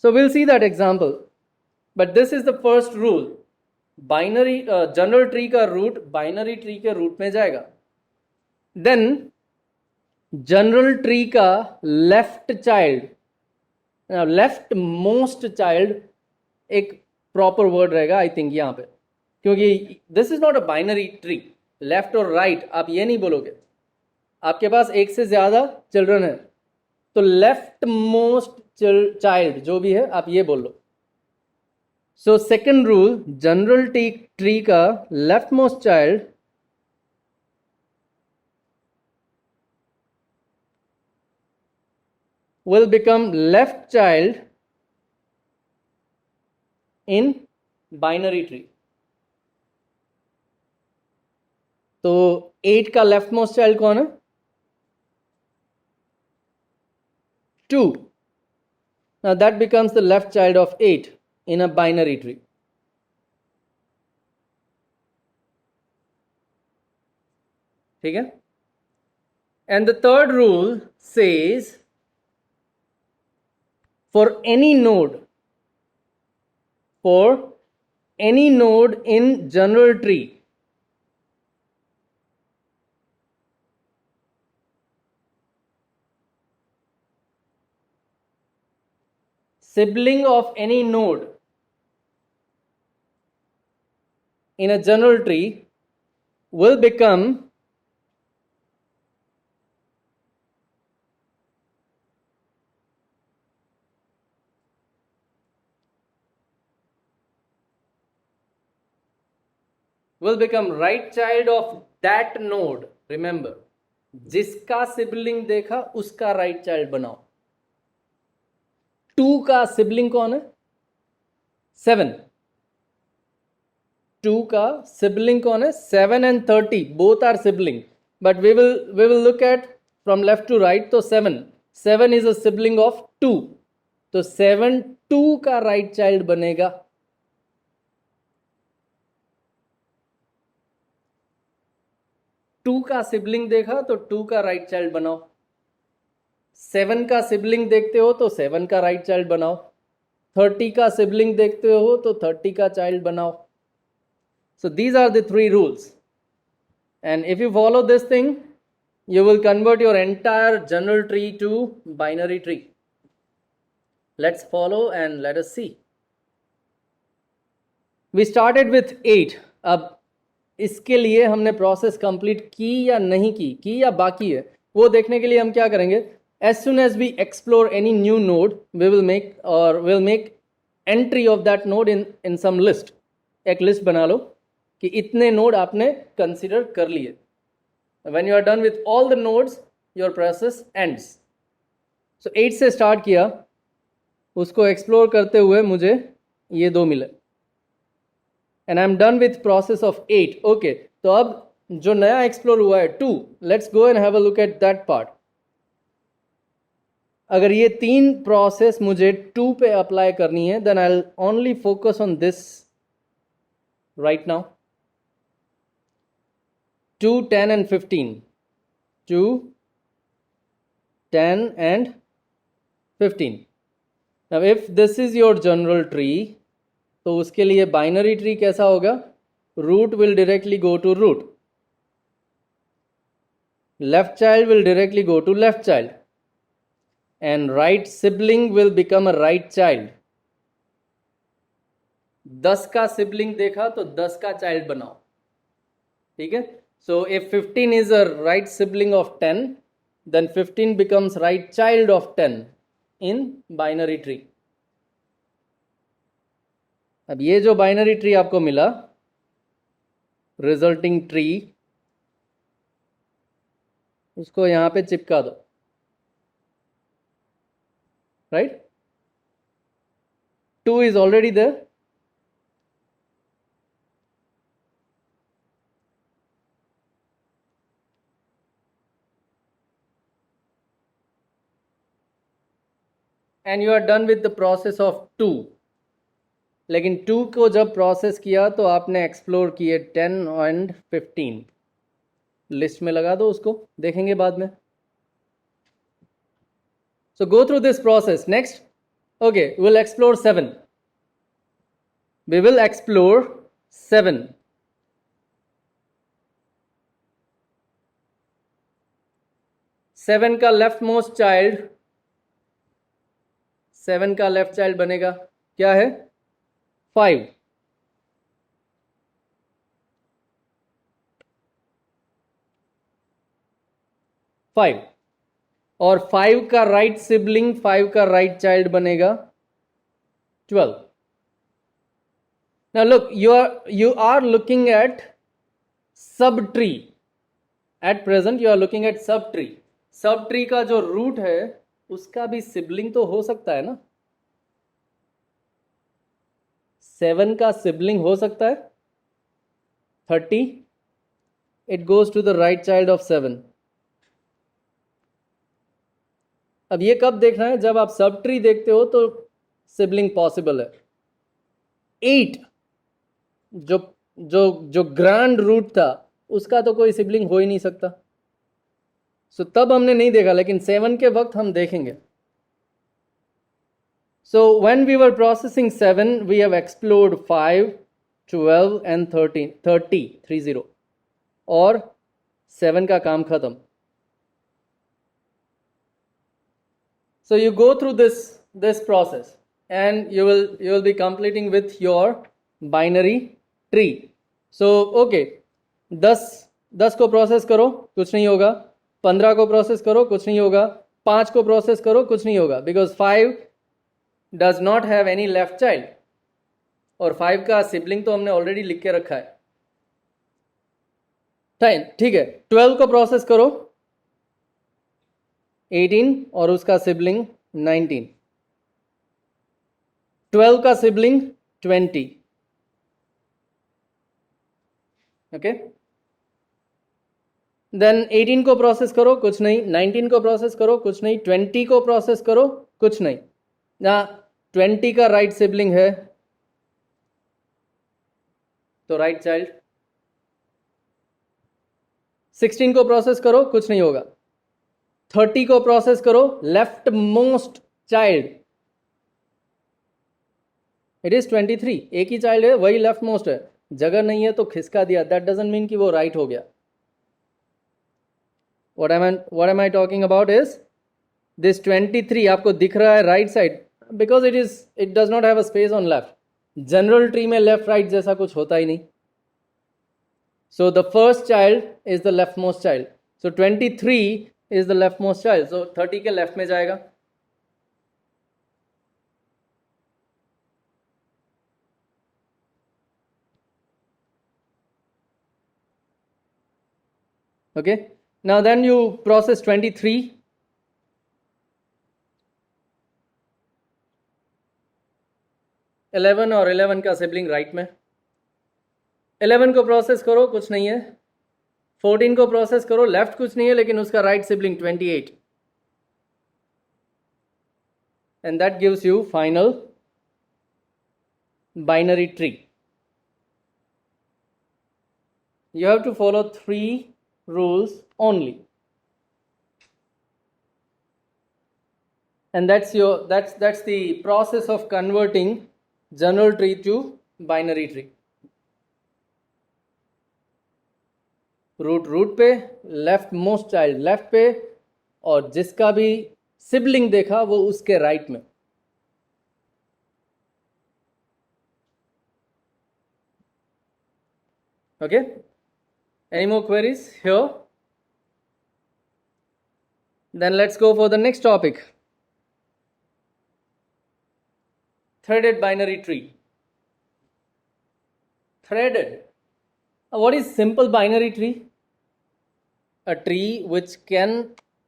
so will see that example, but this is the first rule. Binary general tree का रूट बाइनरी ट्री के रूट में जाएगा. देन जनरल ट्री का left child, left most child एक प्रॉपर वर्ड रहेगा आई थिंक यहाँ पे, क्योंकि this is not a binary tree. Left और राइट आप ये नहीं बोलोगे, आपके पास एक से ज्यादा चिल्ड्रन है, तो लेफ्ट मोस्ट चाइल्ड जो भी है आप ये बोल लो. So second rule, general tree का left most child will become left child in binary tree. तो 8 का लेफ्ट मोस्ट चाइल्ड कौन है? 2. Now that becomes the left child of 8 in a binary tree. ठीक है? And the third rule says for any node in general tree, sibling of any node in a general tree will become right child of that node, remember, जिसका sibling देखा उसका right child बनाओ. 2 का sibling कौन है? 7. 2 का sibling कौन है? 7 and 30 both are sibling, but we will look at from left to right. तो 7 is a sibling of 2, तो 7 2 का राइट चाइल्ड बनेगा. टू का सिबलिंग देखा तो 2 का राइट चाइल्ड बनाओ. 7 का सिबलिंग देखते हो तो 7 का राइट चाइल्ड बनाओ. 30 का सिबलिंग देखते हो तो 30 का चाइल्ड बनाओ. So these are the 3 rules, and if you follow this thing, you will convert your entire general tree to binary tree. Let's follow and let us see. We started with 8. अब इसके लिए हमने process complete की या नहीं की या बाकी है, वो देखने के लिए हम क्या करेंगे? As soon as we explore any new node, we'll make entry of that node in some list. एक लिस्ट बना लो कि इतने नोड आपने कंसिडर कर लिए. When you are done with all the nodes, your process ends. So 8 से start किया, उसको एक्सप्लोर करते हुए मुझे ये 2 मिले, and I'm done with process of 8. Okay, तो अब जो नया एक्सप्लोर हुआ है 2, let's go and have a look at that part. अगर ये 3 प्रोसेस मुझे 2 पे अप्लाई करनी है, then I'll only focus on this right now. 2, 10 and 15. 2, 10 and 15. Now if this is your general tree, तो उसके लिए बाइनरी ट्री कैसा होगा? Root will directly go to root, left child will directly go to left child, and right sibling will become a right child. 10 का sibling देखा तो 10 का child बनाओ. ठीक है? So if 15 is a right sibling of 10, then 15 becomes right child of 10 in binary tree. अब ये जो बाइनरी ट्री आपको मिला, रिजल्टिंग ट्री, उसको यहां पे चिपका दो. Right? 2 is already there. And you are done with the process of 2. लेकिन 2 को जब प्रोसेस किया तो आपने एक्सप्लोर किए 10 and 15. लिस्ट में लगा दो उसको, देखेंगे बाद में. So go through this process. Next, okay, we'll explore 7. We will explore 7. 7 का लेफ्ट मोस्ट चाइल्ड, 7 का लेफ्ट चाइल्ड बनेगा क्या है? 5. 5 और 5 का राइट सिबलिंग, 5 का राइट चाइल्ड बनेगा 12. Now look, you are looking at subtree. At present you are looking at subtree. Subtree का जो रूट है उसका भी सिबलिंग तो हो सकता है ना. 7 का सिबलिंग हो सकता है 30. It goes to the right child of 7. अब ये कब देखना है? जब आप सब ट्री देखते हो तो सिबलिंग पॉसिबल है. 8 जो ग्रैंड रूट था उसका तो कोई सिबलिंग हो ही नहीं सकता. सो तब हमने नहीं देखा, लेकिन 7 के वक्त हम देखेंगे. So when we were processing 7, we have explored 5, 12 and 30. और 7 का काम खत्म. So you go through this process and you will be completing with your binary tree. So okay, 10 को प्रोसेस करो, कुछ नहीं होगा. 15 को प्रोसेस करो, कुछ नहीं होगा. 5 को प्रोसेस करो, कुछ नहीं होगा, because 5 does not have any left child और 5 का सिबलिंग तो हमने ऑलरेडी लिख के रखा है. फाइन, ठीक है। 12 को प्रोसेस करो, 18 और उसका सिबलिंग 19, 12 का सिबलिंग 20, ओके। देन 18 को प्रोसेस करो, कुछ नहीं। 19 को प्रोसेस करो, कुछ नहीं। 20 को प्रोसेस करो, कुछ नहीं। ना 20 का राइट सिबलिंग है तो राइट चाइल्ड। 16 को प्रोसेस करो, कुछ नहीं होगा। 30 को प्रोसेस करो, left most child, it is 23, एक ही चाइल्ड है, वही लेफ्ट मोस्ट है। जगह नहीं है तो खिसका दिया, दैट डजंट मीन कि वो राइट हो गया। what am I talking about is this 23 आपको दिख रहा है right side, because it does not have a space on left. General tree में लेफ्ट राइट जैसा कुछ होता ही नहीं। So the first child is the leftmost child. So 23 is the leftmost child. So 30 के लेफ्ट में जाएगा। Okay. Now then you process 23. Eleven और 11 का सिबलिंग राइट में। 11 को प्रोसेस करो, कुछ नहीं है। 14 को प्रोसेस करो, लेफ्ट कुछ नहीं है, लेकिन उसका right sibling 28, and that gives you final binary tree. You have to follow 3 rules only, and that's the process of converting general tree to binary tree. Root पे, लेफ्ट मोस्ट चाइल्ड लेफ्ट पे, और जिसका भी sibling देखा वो उसके right में। Okay, any more queries here? Then let's go for the next topic, threaded binary tree. Threaded. What is simple binary tree? A tree which can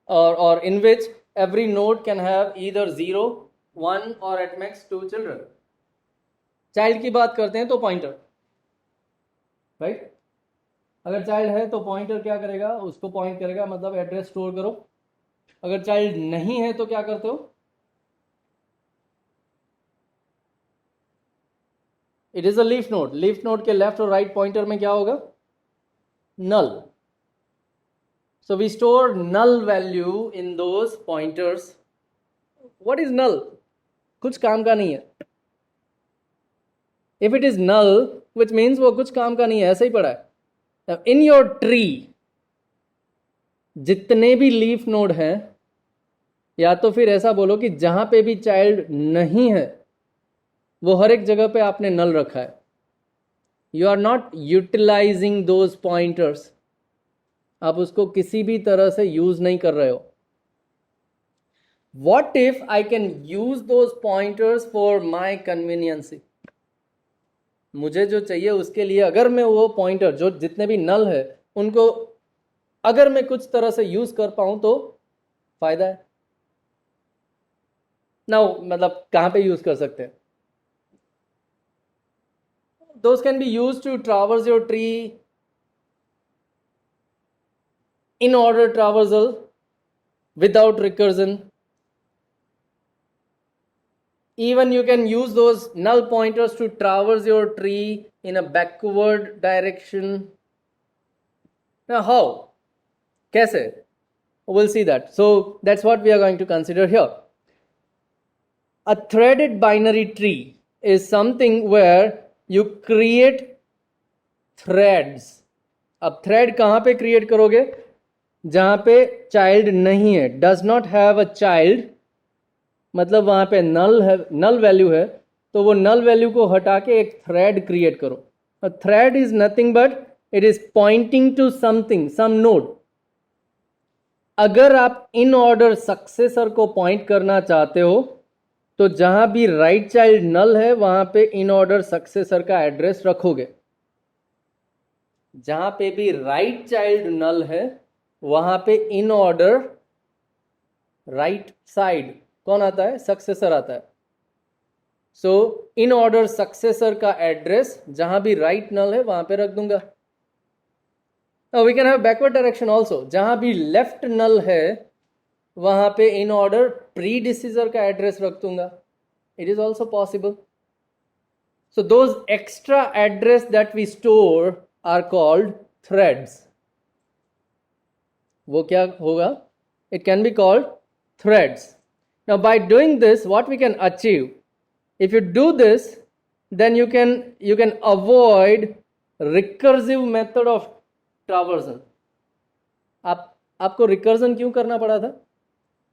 or in which every node can have either 0, 1 or at max 2 children. Child की बात करते हैं तो pointer, right? अगर child है तो pointer क्या करेगा, उसको पॉइंट करेगा, मतलब एड्रेस स्टोर करो। अगर चाइल्ड नहीं है तो क्या करते हो? It is a leaf node. Leaf node के लेफ्ट और राइट पॉइंटर में क्या होगा? null. So we store null value in those pointers. What is null? कुछ काम का नहीं है। If it is null, which means वो कुछ काम का नहीं है, ऐसा ही पड़ा है। Now, in your tree जितने भी लीफ नोड हैं, या तो फिर ऐसा बोलो कि जहां पे भी चाइल्ड नहीं है वो हर एक जगह पे आपने नल रखा है। You are not utilizing those pointers, आप उसको किसी भी तरह से यूज नहीं कर रहे हो। What if I can use those pointers for my convenience? मुझे जो चाहिए उसके लिए अगर मैं वो पॉइंटर जो जितने भी नल है उनको अगर मैं कुछ तरह से यूज कर पाऊं तो फायदा है ना। मतलब कहां पे यूज कर सकते हैं? Those can be used to traverse your tree, in order traversal, without recursion. Even you can use those null pointers to traverse your tree in a backward direction. Now how? Kaise? We'll see that. So that's what we are going to consider here. A threaded binary tree is something where you create threads. अब thread कहां पे create करोगे? जहां पे child नहीं है, does not have a child, मतलब वहां पे नल वैल्यू है, तो वो नल वैल्यू को हटा के एक थ्रेड क्रिएट करो। A thread is nothing but it is pointing to something, some node. अगर आप इन ऑर्डर सक्सेसर को पॉइंट करना चाहते हो तो जहां भी राइट चाइल्ड नल है वहां पे इन ऑर्डर सक्सेसर का एड्रेस रखोगे। जहां पे भी राइट चाइल्ड नल है वहां पे इन ऑर्डर राइट साइड कौन आता है, सक्सेसर आता है. सो इन ऑर्डर सक्सेसर का एड्रेस जहां भी राइट नल है वहां पे रख दूंगा. We can have backward direction also, जहां भी लेफ्ट नल है वहां पे इन ऑर्डर प्री डिसीजर का एड्रेस रख दूंगा. It is also possible. So those extra address that we store are called threads. वो क्या होगा, it can be called threads. Now by doing this what we can achieve, if you do this then you can avoid recursive method of traversion. आपको recursion क्यों करना पड़ा था,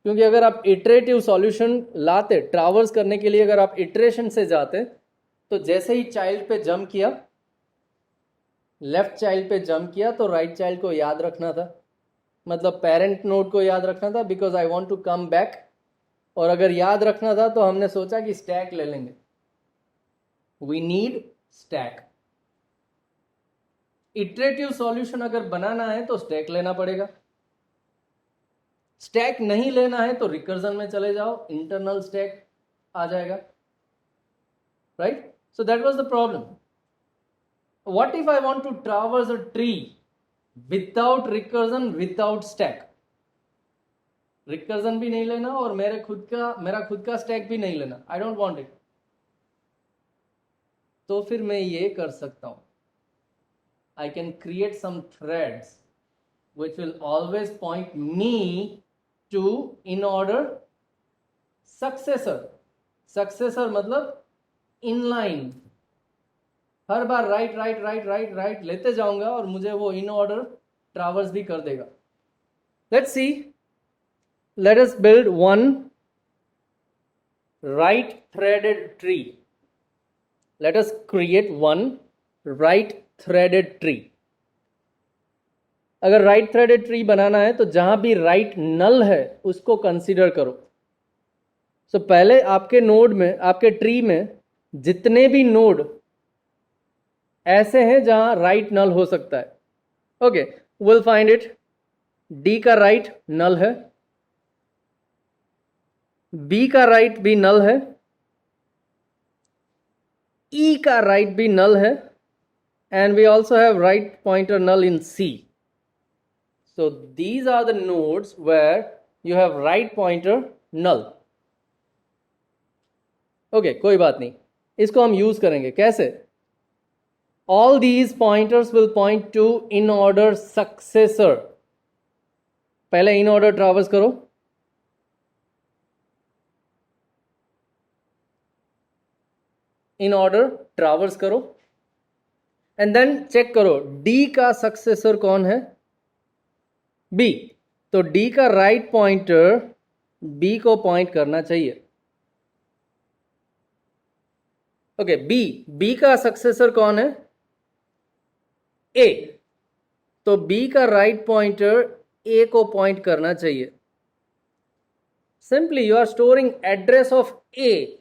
क्योंकि अगर आप इटरेटिव सॉल्यूशन लाते ट्रावर्स करने के लिए, अगर आप इटरेशन से जाते तो जैसे ही चाइल्ड पे जंप किया, लेफ्ट चाइल्ड पे जंप किया तो राइट चाइल्ड को याद रखना था, मतलब पेरेंट नोड को याद रखना था, because I want to come back. और अगर याद रखना था तो हमने सोचा कि स्टैक ले लेंगे. We need stack. Iterative solution अगर बनाना है तो स्टैक लेना पड़ेगा. स्टैक नहीं लेना है तो रिकर्जन में चले जाओ, इंटरनल स्टैक आ जाएगा. Right. So that was the problem. What if I want to traverse a tree without recursion, without stack? Recursion भी नहीं लेना और मेरा खुद का स्टैक भी नहीं लेना. I don't want it. तो फिर मैं ये कर सकता हूं, I can create some threads which will always point me to in order successor. successor मतलब इनलाइन. हर बार right right right right right लेते जाऊंगा और मुझे वो इन ऑर्डर ट्रैवर्स भी कर देगा. Let's see. Let us build one right threaded tree. Let us create one right threaded tree. अगर right threaded tree बनाना है तो जहां भी right null है उसको कंसीडर करो. सो पहले आपके नोड में, आपके ट्री में जितने भी नोड ऐसे हैं जहां right null हो सकता है. Okay, we'll find it. D का right null है, बी का राइट भी नल है, ई का राइट भी नल है, and we also have right pointer null in C. So these are the nodes where you have right pointer null. Okay, कोई बात नहीं, इसको हम यूज करेंगे. कैसे? All these pointers will point to in order successor. पहले in order traverse करो. In order traverse करो एंड देन चेक करो डी का सक्सेसर कौन है, बी. तो डी का राइट पॉइंटर बी को पॉइंट करना चाहिए. ओके, बी का सक्सेसर कौन है, ए. तो बी का राइट पॉइंटर ए को पॉइंट करना चाहिए. Simply you are storing address of a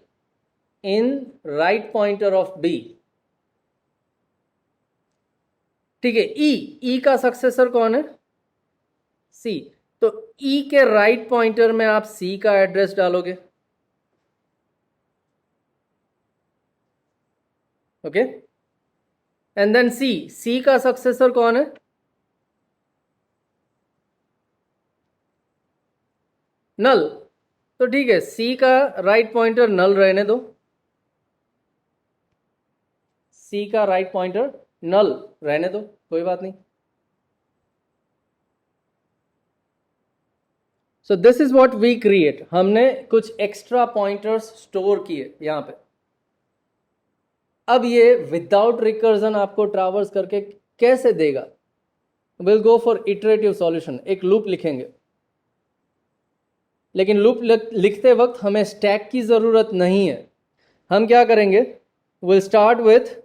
in right pointer of B. ठीक है. ई का सक्सेसर कौन है, C. तो E के राइट पॉइंटर में आप C का एड्रेस डालोगे. ओके, एंड देन C का सक्सेसर कौन है, नल. तो ठीक है, C का राइट पॉइंटर नल रहने दो. सी का राइट पॉइंटर नल रहने दो, कोई बात नहीं. So this is what we create. हमने कुछ एक्स्ट्रा पॉइंटर्स स्टोर किए यहां पे. अब ये विदाउट रिकर्जन आपको ट्रैवर्स करके कैसे देगा? Will go for iterative solution. एक लूप लिखेंगे, लेकिन लूप लिखते वक्त हमें स्टैक की जरूरत नहीं है. हम क्या करेंगे, will start with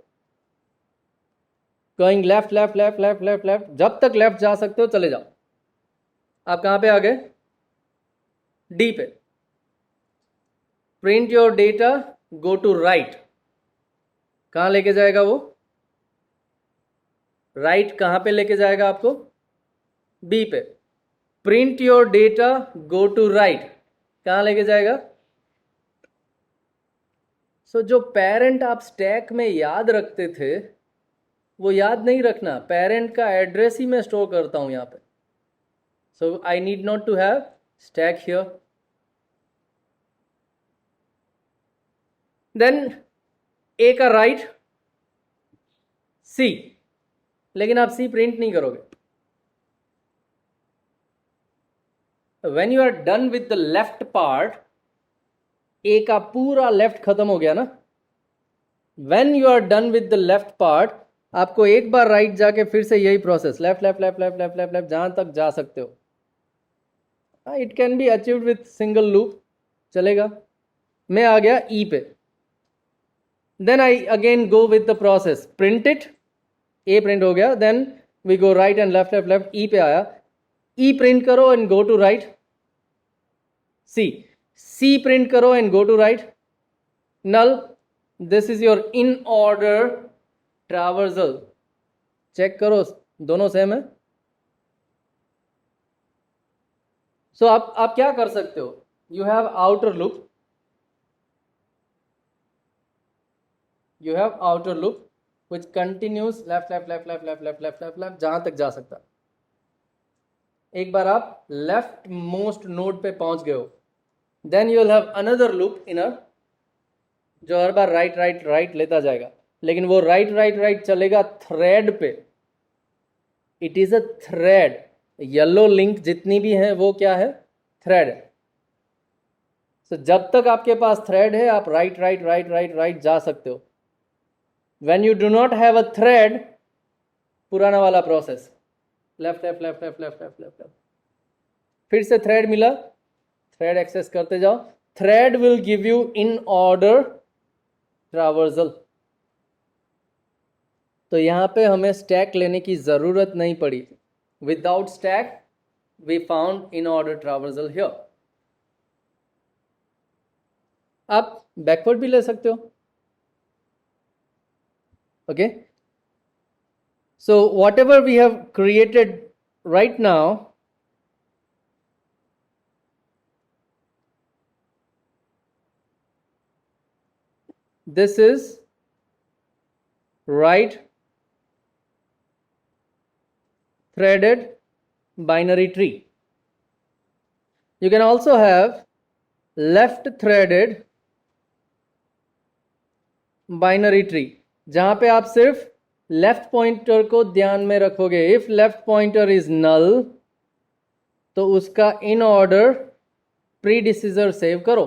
going left left left left left left. जब तक लेफ्ट जा सकते हो चले जाओ. आप कहां पे आ गए, डी पे. Print your data, go to right. कहां लेके जाएगा वो, राइट कहाँ पे लेके जाएगा आपको? बी पे. Print your data, go to right, कहाँ लेके जाएगा? सो जो पेरेंट आप स्टैक में याद रखते थे वो याद नहीं रखना. पेरेंट का एड्रेस ही मैं स्टोर करता हूं यहां पे. So I need not to have stack here. Then A का राइट, सी, लेकिन आप सी प्रिंट नहीं करोगे. When you are done with the left part, A का पूरा लेफ्ट खत्म हो गया ना. When you are done with the left part, आपको एक बार राइट जाके फिर से यही process left left left left left left left जहां तक जा सकते हो. It can B achieved with single loop, चलेगा. मैं आ गया ई पे. Then I again go with the process, print it, A print हो गया. Then we go right and left left left, E पे आया, ई प्रिंट करो and go to right. C, C print करो and go to right. Null, this is your in order traversal. Check करो दोनों same है. सो आप क्या कर सकते हो? You have outer loop, you have outer loop which continues left left left left left left left left left जहां तक जा सकता. एक बार आप लेफ्ट मोस्ट नोड पे पहुंच गए हो, then you will have another loop inner जो हर बार राइट राइट राइट लेता जाएगा. लेकिन वो राइट राइट राइट चलेगा थ्रेड पे. It is a thread. Yellow link जितनी भी है वो क्या है? थ्रेड. सो जब तक आपके पास थ्रेड है आप right right right right right जा सकते हो. When you do not have a thread, पुराना वाला process left left left left left left left left. फिर से थ्रेड मिला, थ्रेड एक्सेस करते जाओ. Thread will give you in order traversal. तो यहां पे हमें स्टैक लेने की जरूरत नहीं पड़ी. Without stack we found in order traversal here. आप बैकवर्ड भी ले सकते हो. Okay, so whatever we have created right now, this is right threaded binary tree. You can also have left threaded binary tree जहां पे आप सिर्फ left pointer को ध्यान में रखोगे. If left pointer is null तो उसका इन ऑर्डर प्रीडिसीजर सेव करो.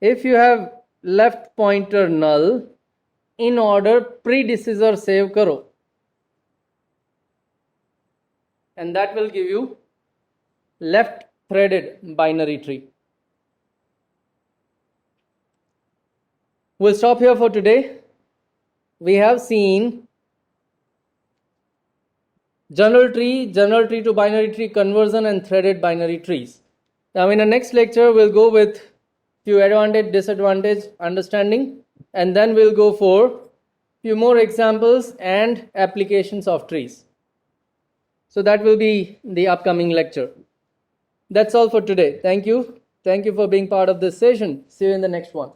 If you have left pointer null, in order predecessor save करो, and that will give you left threaded binary tree. We'll stop here for today. We have seen general tree to binary tree conversion and threaded binary trees. Now in the next lecture, we'll go with few advantage, disadvantage understanding, and then we'll go for few more examples and applications of trees. So that will be the upcoming lecture. That's all for today. Thank you. Thank you for being part of this session. See you in the next one.